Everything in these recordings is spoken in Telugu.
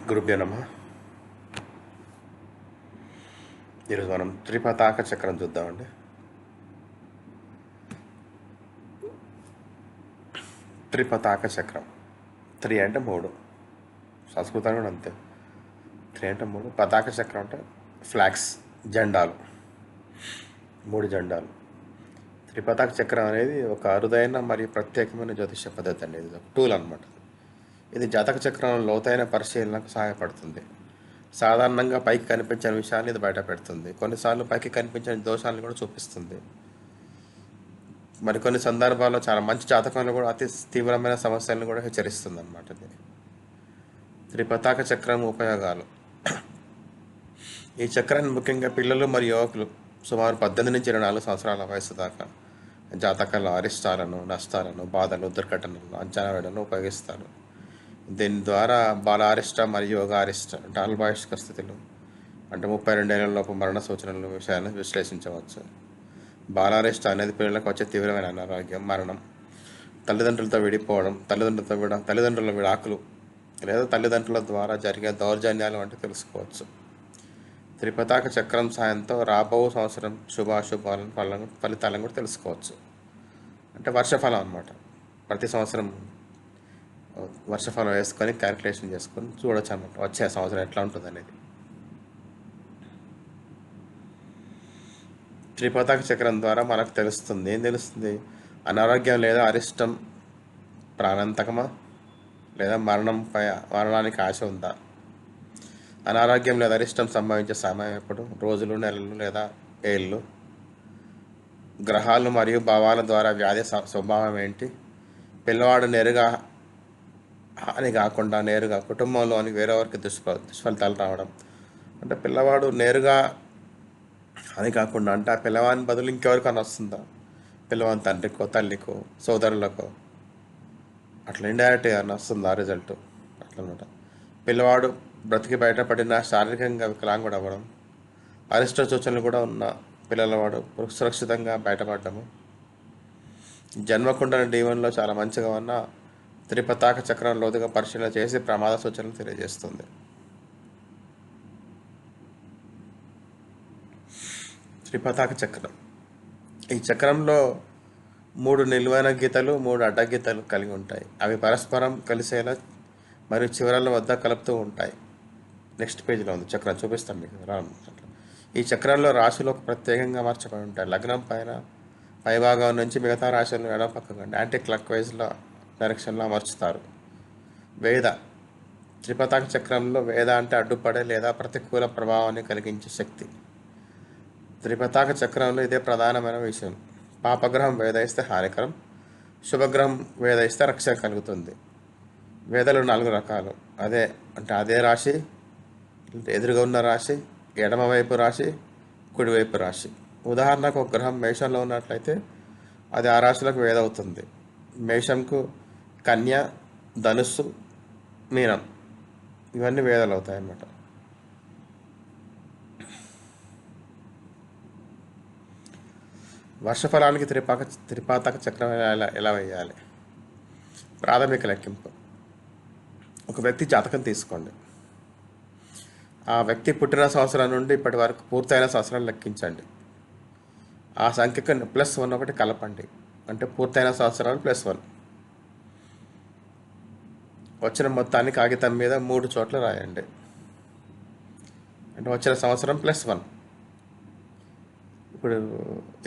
గురుభ్యో నమః. ఈరోజు మనం త్రిపతాక చక్రం చూద్దామండి. త్రిపతాక చక్రం, త్రి అంటే మూడు, సంస్కృతం కూడా అంతే. త్రి అంటే మూడు, పతాక చక్రం అంటే ఫ్లాగ్స్, జెండాలు, మూడు జెండాలు. త్రిపతాక చక్రం అనేది ఒక అరుదైన మరియు ప్రత్యేకమైన జ్యోతిష పద్ధతి అండి. ఇది ఒక టూల్ అనమాట. ఇది జాతక చక్రం లోతైన పరిశీలనకు సహాయపడుతుంది. సాధారణంగా పైకి కనిపించని విషయాన్ని ఇది బయట పెడుతుంది. కొన్నిసార్లు పైకి కనిపించని దోషాలను కూడా చూపిస్తుంది. మరికొన్ని సందర్భాల్లో చాలా మంచి జాతకంలో కూడా అతి తీవ్రమైన సమస్యలను కూడా హెచ్చరిస్తుంది అన్నమాట. ఇది త్రిపతాక చక్రం ఉపయోగాలు. ఈ చక్రాన్ని ముఖ్యంగా పిల్లలు మరియు యువకులు సుమారు 18 నుంచి 24 సంవత్సరాల వయసు దాకా జాతకాల అరిష్టాలను, నష్టాలను, బాధలు, దుర్ఘటనలను అంచనా వేయడంలో ఉపయోగిస్తారు. దీని ద్వారా బాల అరిష్ట మరియు యోగ అరిష్ట అంటే అల్బాయిష్క స్థితులు అంటే 32 ఏళ్లలోపు మరణ సూచనల విషయాన్ని విశ్లేషించవచ్చు. బాలారిష్ట అనేది పిల్లలకు వచ్చే తీవ్రమైన అనారోగ్యం, మరణం, తల్లిదండ్రులతో విడిపోవడం, తల్లిదండ్రుల విడాకులు లేదా తల్లిదండ్రుల ద్వారా జరిగే దౌర్జన్యాలు వంటి తెలుసుకోవచ్చు. త్రిపతాక చక్రం సాయంతో రాబో సంవత్సరం శుభాశుభాలను ఫలితాలను కూడా తెలుసుకోవచ్చు. అంటే వర్షఫలం అన్నమాట. ప్రతి సంవత్సరం వర్షఫలం వేసుకొని క్యాలిక్యులేషన్ చేసుకొని చూడొచ్చు అన్నమాట, వచ్చే సంవత్సరం ఎట్లా ఉంటుంది అనేది. త్రిపతాక చక్రం ద్వారా మనకు తెలుస్తుంది. ఏం తెలుస్తుంది? అనారోగ్యం లేదా అరిష్టం ప్రాణాంతకమా, లేదా మరణానికి ఆశ ఉందా? అనారోగ్యం లేదా అరిష్టం సంభవించే సమయం ఎప్పుడు? రోజులు, నెలలు లేదా ఏళ్ళు? గ్రహాలు మరియు భావాల ద్వారా వ్యాధి స్వభావం ఏంటి? పిల్లవాడు నేరుగా హాని కాకుండా నేరుగా కుటుంబంలోని వేరేవారికి దుష్ఫలితాలు రావడం. అంటే పిల్లవాడు నేరుగా అని కాకుండా అంటే ఆ పిల్లవాని బదులు ఇంకెవరికైనా వస్తుందా? పిల్లవాని తండ్రికో, తల్లికో, సోదరులకో అట్లా ఇండైరెక్ట్గా ఏమైనా వస్తుందా రిజల్ట్? అట్లా అనమాట. పిల్లవాడు బ్రతికి బయటపడిన శారీరకంగా వికలాంగుడు అవ్వడం, అరిష్ట సూచనలు కూడా ఉన్న పిల్లలవాడు సురక్షితంగా బయటపడము, జన్మకుండని D1లో చాలా మంచిగా ఉన్న త్రిపతాక చక్రం లోతుగా పరిశీలన చేసి ప్రమాద సూచనలు తెలియజేస్తుంది. త్రిపతాక చక్రం. ఈ చక్రంలో 3 నిలువైన గీతలు, 3 అడ్డగీతలు కలిగి ఉంటాయి. అవి పరస్పరం కలిసేలా మరియు చివరల వద్ద కలుపుతూ ఉంటాయి. నెక్స్ట్ పేజీలో ఉంది చక్రం, చూపిస్తాం మీకు. ఈ చక్రంలో రాశులు ఒక ప్రత్యేకంగా అమర్చబడి ఉంటాయి. లగ్నం పైన పైభాగం నుంచి మిగతా రాశులను ఎడమ పక్కగా యాంటీ క్లాక్ వైజ్లో డైరెక్షన్లో అమర్చుతారు. వేద. త్రిపతాక చక్రంలో వేద అంటే అడ్డుపడే లేదా ప్రతికూల ప్రభావాన్ని కలిగించే శక్తి. త్రిపతాక చక్రంలో ఇదే ప్రధానమైన విషయం. పాపగ్రహం వేదయిస్తే హానికరం, శుభగ్రహం వేదయిస్తే రక్షణ కలుగుతుంది. వేదలు 4 రకాలు. అదే రాశి, ఎదురుగా ఉన్న రాశి, ఎడమవైపు రాశి, కుడివైపు రాశి. ఉదాహరణకు ఒక గ్రహం మేషంలో ఉన్నట్లయితే అది ఆ రాశులకు వేద అవుతుంది. మేషంకు కన్య, ధనుస్సు, మీనం ఇవన్నీ వేదాలు అవుతాయి అన్నమాట. వర్షఫలానికి త్రిపాతక చక్రం ఎలా వేయాలి? ప్రాథమిక లెక్కింపు. ఒక వ్యక్తి జాతకం తీసుకోండి. ఆ వ్యక్తి పుట్టిన సంవత్సరం నుండి ఇప్పటి వరకు పూర్తయిన సంవత్సరాలు లెక్కించండి. ఆ సంఖ్యకు +1 ఒకటి కలపండి. అంటే పూర్తయిన సంవత్సరాలు +1. వచ్చిన మొత్తాన్ని కాగితం మీద 3 చోట్ల రాయండి. అంటే వచ్చిన సంవత్సరం +1. ఇప్పుడు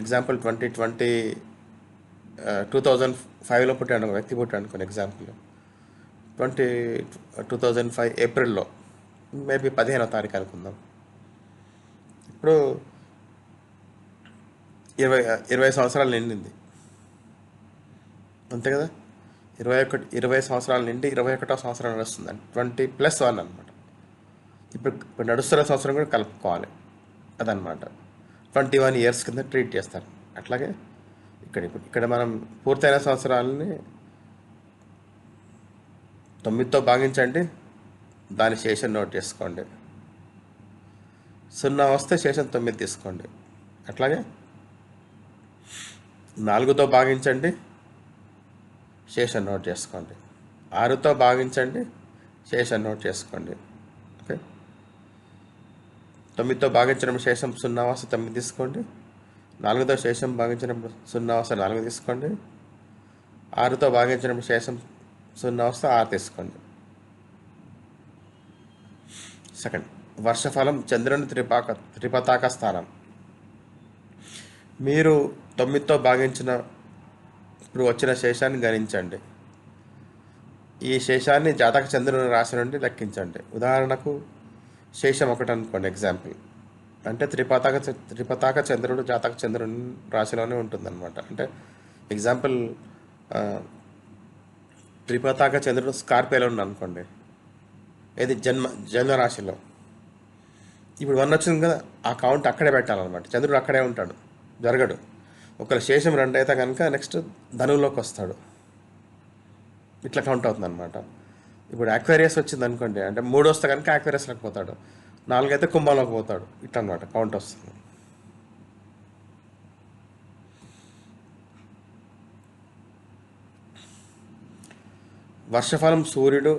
ఎగ్జాంపుల్ 2005లో పుట్టాడు ఒక వ్యక్తి, పుట్టాడు అనుకోండి. ఎగ్జాంపుల్ 2005 ఏప్రిల్లో, మేబీ 15వ తారీఖు అనుకుందాం. ఇప్పుడు 20 సంవత్సరాలు నిండింది, అంతే కదా. 20 సంవత్సరాల నుండి 21వ సంవత్సరం నడుస్తుందండి. 20 + 1 అనమాట. ఇప్పుడు నడుస్తున్న సంవత్సరం కూడా కలుపుకోవాలి అదనమాట. 21 ఇయర్స్ కింద ట్రీట్ చేస్తారు. అట్లాగే ఇక్కడ మనం పూర్తయిన సంవత్సరాలని 9తో భాగించండి, దాని శేషం నోట్ చేసుకోండి. 0 వస్తే శేషం 9 తీసుకోండి. అట్లాగే 4తో భాగించండి, శేషం నోట్ చేసుకోండి. 6తో భాగించండి, శేషం నోట్ చేసుకోండి. 9తో భాగించినప్పుడు శేషం 0 వస్తే 9 తీసుకోండి. 4తో శేషం భాగించినప్పుడు 0 వస్తే 4 తీసుకోండి. 6తో భాగించినప్పుడు శేషం 0 వస్తే 6 తీసుకోండి. సెకండ్, వర్షఫలం చంద్రుని త్రిపతాక స్థానం. మీరు 9తో భాగించిన ఇప్పుడు వచ్చిన శేషాన్ని గణించండి. ఈ శేషాన్ని జాతక చంద్రుని రాశి నుండి లెక్కించండి. ఉదాహరణకు శేషం 1 అనుకోండి ఎగ్జాంపుల్. అంటే త్రిపతాక చంద్రుడు జాతక చంద్రుని రాశిలోనే ఉంటుందన్నమాట. అంటే ఎగ్జాంపుల్ త్రిపతాక చంద్రుడు స్కార్పియోలో ఉంది అనుకోండి, ఏది జన్మ రాశిలో. ఇప్పుడు 1 వచ్చింది కదా, ఆ కౌంట్ అక్కడే పెట్టాలన్నమాట. చంద్రుడు అక్కడే ఉంటాడు, జరగడు. ఒకవేళ శేషం 2 అయితే కనుక నెక్స్ట్ ధనువులోకి వస్తాడు. ఇట్లా కౌంట్ అవుతుంది అనమాట. ఇప్పుడు అక్వేరియస్ వచ్చింది అనుకోండి, అంటే 3 వస్తే కనుక అక్వేరియస్లోకి పోతాడు, 4 అయితే కుంభంలోకి పోతాడు. ఇట్లా అనమాట కౌంట్ వస్తుంది. వర్షఫలం సూర్యుడు,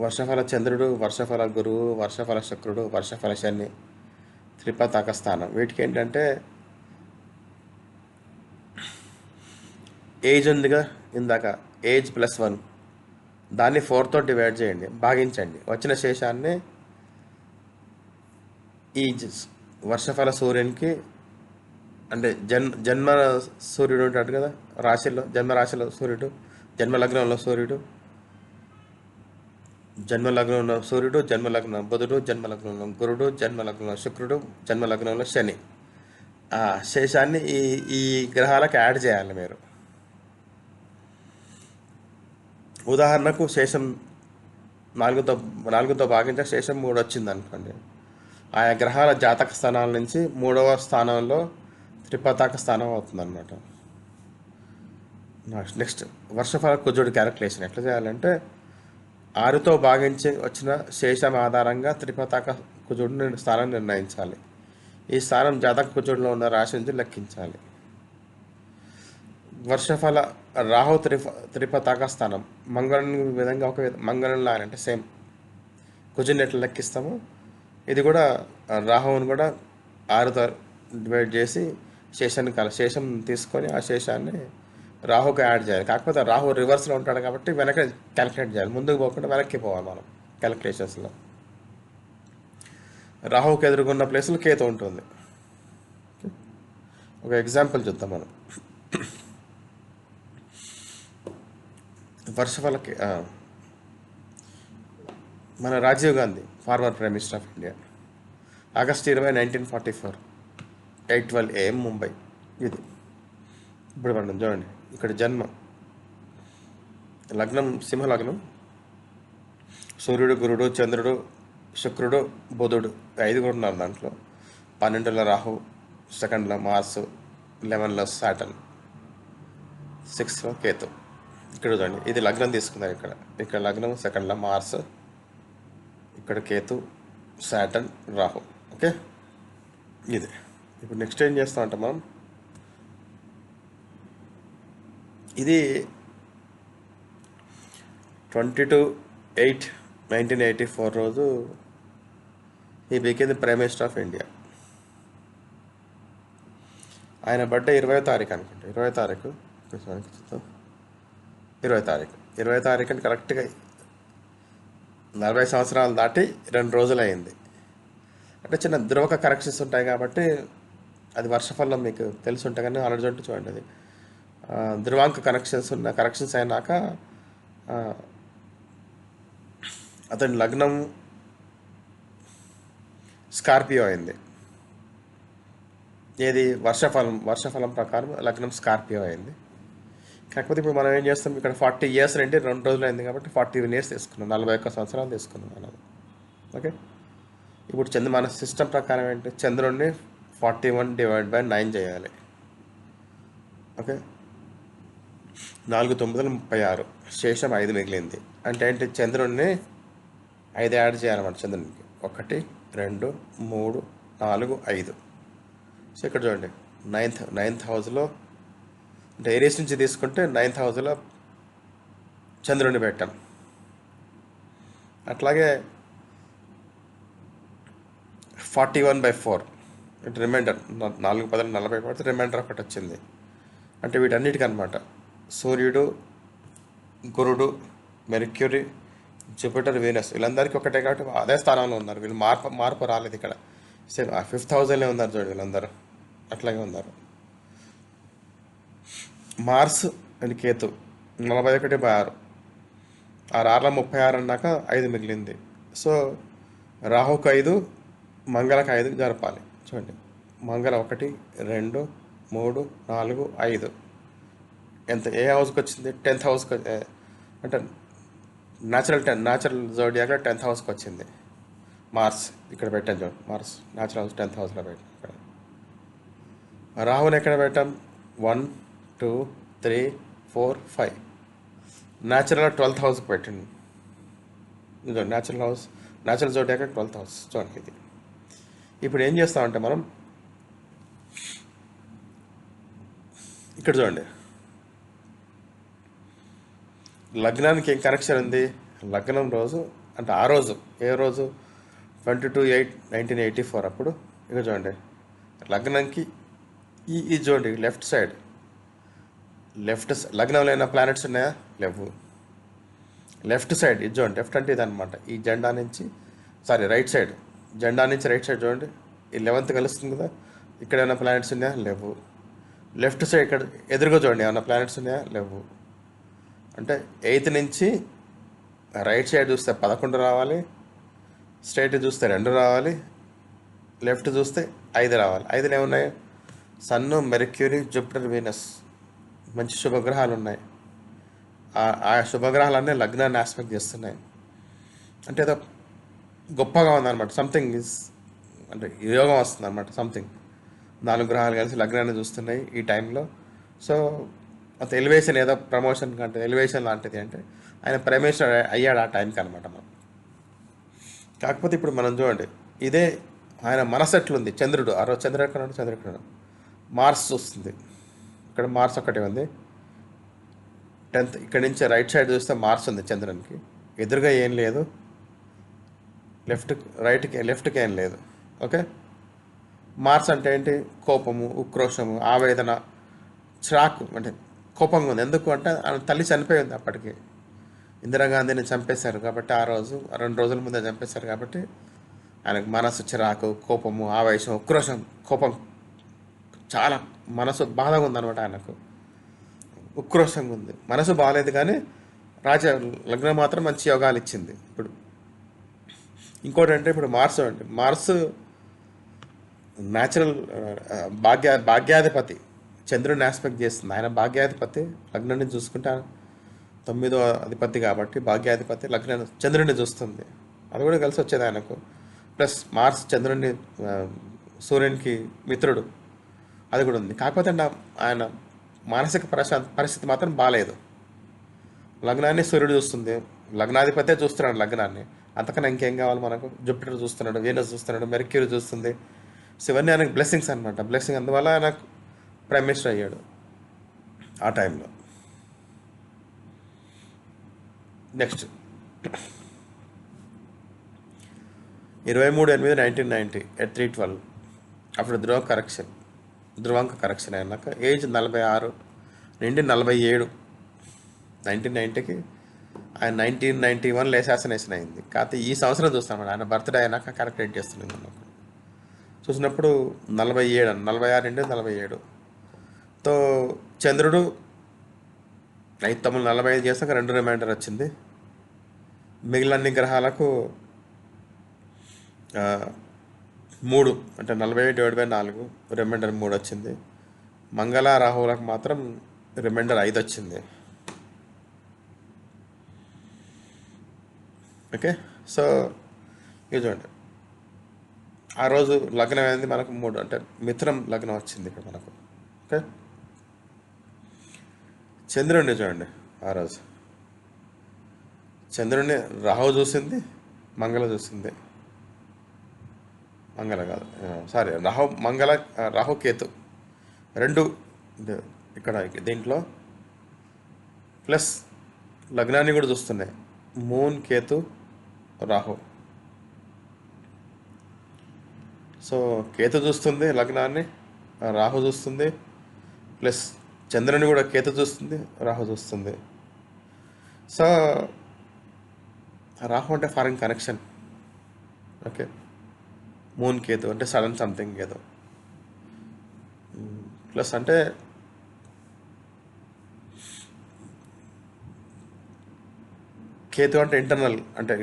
వర్షఫల చంద్రుడు, వర్షఫల గురువు, వర్షఫల శుక్రుడు, వర్షఫల శని, త్రిపతాక స్థానం. వీటికి ఏంటంటే ఏజ్ ఉందిగా ఇందాక, ఏజ్ +1, దాన్ని 4తో డివైడ్ చేయండి, భాగించండి. వచ్చిన శేషాన్ని ఈ వర్షఫల సూర్యునికి, అంటే జన్మ సూర్యుడు ఉంటాడు కదా రాశిలో, జన్మరాశిలో సూర్యుడు, జన్మలగ్నంలో సూర్యుడు, జన్మలగ్నంలో సూర్యుడు, జన్మలగ్నం బుధుడు, జన్మలగ్నంలో గురుడు, జన్మలగ్నంలో శుక్రుడు, జన్మలగ్నంలో శని. ఆ శేషాన్ని ఈ ఈ గ్రహాలకు యాడ్ చేయాలి మీరు. ఉదాహరణకు శేషం 4తో భాగించే శేషం 3 వచ్చింది అనుకోండి, ఆయా గ్రహాల జాతక స్థానాల నుంచి 3వ స్థానంలో త్రిపతాక స్థానం అవుతుందన్నమాట. నెక్స్ట్ వర్షఫల కుజుడు క్యాలిక్యులేషన్ ఎట్లా చేయాలంటే 6తో భాగించి వచ్చిన శేషం ఆధారంగా త్రిపతాక కుజుడిని స్థానం నిర్ణయించాలి. ఈ స్థానం జాతక కుజుడిలో ఉన్న రాశి నుంచి లెక్కించాలి. వర్షఫల రాహు త్రిపతాక స్థానం మంగళని విధంగా మంగళంలా అంటే సేమ్ కుజుడిని ఎట్లా లెక్కిస్తామో ఇది కూడా రాహువుని కూడా 6తో డివైడ్ చేసి శేషం తీసుకొని ఆ శేషాన్ని రాహుకి యాడ్ చేయాలి. కాకపోతే రాహు రివర్స్లో ఉంటాడు కాబట్టి వెనక క్యాలిక్యులేట్ చేయాలి, ముందుకు పోకుండా వెనక్కి పోవాలి మనం క్యాలిక్యులేషన్స్లో. రాహుకి ఎదుర్కొన్న ప్లేస్లో కేతు ఉంటుంది. ఒక ఎగ్జాంపుల్ చూద్దాం మనం. వర్షఫలకి మన Rajiv Gandhi former prime minister of India, August 20, 1944, 8:12 AM Mumbai. ఇది ఇప్పుడు మనం చూడండి, ఇక్కడ జన్మ లగ్నం సింహలగ్నం, సూర్యుడు, గురుడు, చంద్రుడు, శుక్రుడు, బుధుడు 5 ఉన్నారు దాంట్లో. 12లో రాహు, 2లో మార్స్, 11లో సాటర్న్, 6లో కేతు. ఇక్కడ చూడండి, ఇది లగ్నం తీసుకున్నారు. ఇక్కడ లగ్నం, 2లో మార్స్, ఇక్కడ కేతు, సాటర్న్, రాహు. ఓకే, ఇది. ఇప్పుడు నెక్స్ట్ ఏం చేస్తామంటే మనం, ఇది 22/8/1984 రోజు he became the prime minister of India. ఆయన బర్త్డే 20వ తారీఖు అనుకుంటా, 20వ తారీఖు అంటే కరెక్ట్గా 40 సంవత్సరాలు దాటి 2 రోజులు అయింది. అంటే చిన్న ధ్రువక కరెక్షన్స్ ఉంటాయి కాబట్టి అది వర్షఫలం మీకు తెలిసి ఉంటాయి, కానీ ఆల్రెడీ చూడండి అది ధ్రువాంక కరెక్షన్స్ అయినాక అతని లగ్నం స్కార్పియో అయింది. ఏది వర్షఫలం ప్రకారం లగ్నం స్కార్పియో అయింది. కాకపోతే ఇప్పుడు మనం ఏం చేస్తాం, ఇక్కడ 40 years అంటే 2 రోజులు అయింది కాబట్టి 41 years తీసుకున్నాం, 41 సంవత్సరాలు తీసుకున్నాం మనం. ఓకే, ఇప్పుడు మన సిస్టమ్ ప్రకారం ఏంటి, చంద్రుడిని 41/9 చేయాలి. ఓకే, 4 9 36, శేషం 5 మిగిలింది. అంటే ఏంటి, చంద్రుడిని 5 యాడ్ చేయాలన్నమాట. చంద్రునికి 1 2 3 4 5. సో ఇక్కడ చూడండి, నైన్త్ హౌస్లో అంటే ఏరియస్ నుంచి తీసుకుంటే 9th హౌస్లో చంద్రుడిని పెట్టాం. అట్లాగే 41/4 అంటే రిమైండర్ 4 10 40 పడితే రిమైండర్ ఒకటి వచ్చింది. అంటే వీటన్నిటికీ అనమాట సూర్యుడు, గురుడు, మెర్క్యూరీ, జూపిటర్, వీనస్ వీళ్ళందరికీ ఒకటే కాబట్టి అదే స్థానంలో ఉన్నారు. వీళ్ళు మార్పు రాలేదు ఇక్కడ. సేమ్ 5th హౌస్లోనే ఉన్నారు చూడండి వీళ్ళందరూ అట్లాగే ఉన్నారు. మార్స్ అండ్ కేతు 41/6 6 36 అన్నాక 5 మిగిలింది. సో రాహుకు 5, మంగళకు 5 జరపాలి. చూడండి మంగళ 1 2 3 4 5 ఎంత ఏ హౌస్కి వచ్చింది? 10th హౌస్కి. అంటే న్యాచురల్ జోడియాక్లో 10th హౌస్కి వచ్చింది మార్స్. ఇక్కడ పెట్టాను చూడండి మార్స్ న్యాచురల్ హౌస్ 10th హౌస్లో పెట్టాం. ఇక్కడ రాహుని ఎక్కడ పెట్టాం? 1 2 3 4 5 న్యాచురల్ 12th హౌస్కి పెట్టండి. ఇది న్యాచురల్ జోడియాక్ 12th హౌస్. చూడండి ఇది. ఇప్పుడు ఏం చేస్తామంటే మనం ఇక్కడ చూడండి లగ్నానికి ఏం కనెక్షన్ ఉంది? లగ్నం రోజు అంటే ఆ రోజు ఏ రోజు? 22/8/1984 అప్పుడు. ఇక చూడండి లగ్నంకి ఈ చూడండి లెఫ్ట్ సైడ్ లగ్నంలో ఏమైనా ప్లానెట్స్ ఉన్నాయా? లేవు. లెఫ్ట్ సైడ్ ఇది చూడండి. లెఫ్ట్ అంటే ఇదనమాట. ఈ జెండా నుంచి రైట్ సైడ్ జెండా నుంచి రైట్ సైడ్ చూడండి ఈ 11th కలుస్తుంది కదా. ఇక్కడ ఏమైనా ప్లానెట్స్ ఉన్నాయా? లేవు. లెఫ్ట్ సైడ్ ఇక్కడ ఎదురుగా చూడండి ఏమైనా ప్లానెట్స్ ఉన్నాయా? లేవు. అంటే 8th నుంచి రైట్ సైడ్ చూస్తే 11 రావాలి, స్ట్రైట్ చూస్తే 2 రావాలి, లెఫ్ట్ చూస్తే 5 రావాలి. 5 ఏమున్నాయి? సన్ను, మెర్క్యూరీ, జూపిటర్, వీనస్ మంచి శుభగ్రహాలు ఉన్నాయి. ఆ శుభగ్రహాలన్నీ లగ్నాన్ని ఆస్పెక్ట్ చేస్తున్నాయి. అంటే ఏదో గొప్పగా ఉందన్నమాట. సంథింగ్ ఈజ్ అంటే యోగం వస్తుంది అనమాట. సంథింగ్ 4 గ్రహాలు కలిసి లగ్నాన్ని చూస్తున్నాయి ఈ టైంలో. సో అంత ఎలివేషన్ ఏదో ప్రమోషన్ అంటే ఎలివేషన్ లాంటిది. అంటే ఆయన ప్రమోషన్ అయ్యాడు ఆ టైంకి అనమాట. మనం కాకపోతే ఇప్పుడు మనం చూడండి ఇదే ఆయన మనసు ఎట్లుంది? చంద్రుడు ఆ రోజు చంద్రుడు మార్స్ వస్తుంది. ఇక్కడ మార్స్ ఒకటి ఉంది 10th. ఇక్కడ నుంచి రైట్ సైడ్ చూస్తే మార్స్ ఉంది చంద్రునికి. ఎదురుగా ఏం లేదు, లెఫ్ట్కి ఏం లేదు. ఓకే. మార్స్ అంటే ఏంటి? కోపము, ఉక్రోషము, ఆవేదన, చిరాకు. అంటే కోపంగా ఉంది. ఎందుకు అంటే ఆయన తల్లి చనిపోయింది అప్పటికి. ఇందిరాగాంధీని చంపేశారు కాబట్టి ఆ రోజు 2 రోజుల ముందే చంపేశారు కాబట్టి ఆయనకు మనసు, చిరాకు, కోపము, ఆవేశం, ఉక్రోషం, కోపం చాలా మనసు బాధగా ఉందన్నమాట. ఆయనకు ఉక్రోషంగా ఉంది. మనసు బాగాలేదు కానీ లగ్నం మాత్రం మంచి యోగాలు ఇచ్చింది. ఇప్పుడు ఇంకోటి అంటే ఇప్పుడు మార్స్ న్యాచురల్ భాగ్యాధిపతి చంద్రుడిని ఆస్పెక్ట్ చేస్తుంది. ఆయన భాగ్యాధిపతి లగ్నాన్ని చూసుకుంటే 9వ అధిపతి కాబట్టి భాగ్యాధిపతి చంద్రుడిని చూస్తుంది. అది కూడా కలిసి వచ్చేది ఆయనకు. ప్లస్ మార్స్ చంద్రుడిని సూర్యునికి మిత్రుడు, అది కూడా ఉంది. కాకపోతే ఆయన మానసిక పరిస్థితి మాత్రం బాగాలేదు. లగ్నాన్ని సూర్యుడు చూస్తుంది, లగ్నాధిపతే చూస్తున్నాడు లగ్నాన్ని. అంతకన్నా ఇంకేం కావాలి మనకు? జూపిటర్ చూస్తున్నాడు, వీనస్ చూస్తున్నాడు, మెర్క్యూరీ చూస్తుంది. సో ఇవన్నీ ఆయనకు బ్లెస్సింగ్స్ అనమాట. బ్లెస్సింగ్ అందువల్ల ఆయనకు ప్రైమ్ మినిస్టర్ అయ్యాడు ఆ టైంలో. నెక్స్ట్ 23/8/1990 at 3:12 అప్పుడు ధ్రువాంక కరెక్షన్ అయినాక ఏజ్ 46 నుండి 47. 1990కి ఆయన 1991లో అసాసినేషన్ అయింది. కాకపోతే ఈ సంవత్సరం చూస్తాం ఆయన బర్త్డే అయినాక క్యాలిక్యులేట్ చేస్తున్నాం మనకు. చూసినప్పుడు 47 46 నుండి 47తో చంద్రుడు 45 చేసాక 2 రిమైండర్ వచ్చింది. మిగిలిన అన్ని గ్రహాలకు 3 అంటే 47/4 రిమైండర్ 3 వచ్చింది. మంగళ, రాహువులకు మాత్రం రిమైండర్ 5 వచ్చింది. ఓకే. సో ఇది చూడండి ఆ రోజు లగ్నం అయింది మనకు 3 అంటే మిథునం లగ్నం వచ్చింది ఇక్కడ మనకు. ఓకే. చంద్రుడిని చూడండి ఆ రోజు చంద్రుడిని రాహు చూసింది, మంగళ చూసింది. మంగళ కాదు సారీ రాహు కేతు 2 ఇక్కడ దీంట్లో ప్లస్ లగ్నాన్ని కూడా చూస్తున్నాయి. మూన్, కేతు, రాహు. సో కేతు చూస్తుంది లగ్నాన్ని, రాహు చూస్తుంది, ప్లస్ చంద్రుని కూడా కేతు చూస్తుంది, రాహు చూస్తుంది. సో రాహు అంటే foreign connection. Okay, moon Ketu అంటే సడన్ సంథింగ్ ఏదో. ప్లస్ అంటే కేతు అంటే ఇంటర్నల్, అంటే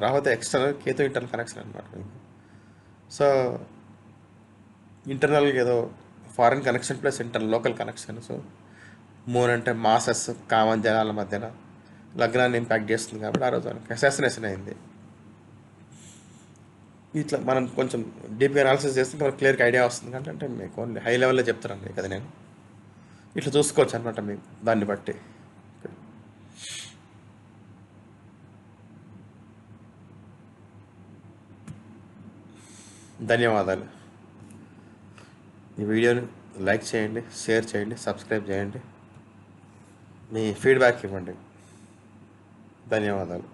రాహు అయితే ఎక్స్టర్నల్, కేతు ఇంటర్నల్ కనెక్షన్ అనమాట మీకు. సో ఇంటర్నల్గా ఏదో foreign connection plus internal local connection. So moon అంటే మాసెస్, కామన్ జనాల మధ్యన లగ్నాన్ని ఇంపాక్ట్ చేస్తుంది కాబట్టి ఆ రోజు ఆయనకి అసాసినేషన్ అయింది. ఇట్లా మనం కొంచెం డీప్గా అనాలిసిస్ చేస్తే మనకు క్లియర్గా ఐడియా వస్తుంది. అంటే మీకు ఓన్లీ హై లెవెల్లో చెప్తానండి కదా నేను. ఇట్లా చూసుకోవచ్చు అనమాట మీకు దాన్ని బట్టి. ధన్యవాదాలు. ఈ వీడియోని లైక్ చేయండి, షేర్ చేయండి, సబ్స్క్రైబ్ చేయండి, మీ ఫీడ్బ్యాక్ ఇవ్వండి. ధన్యవాదాలు.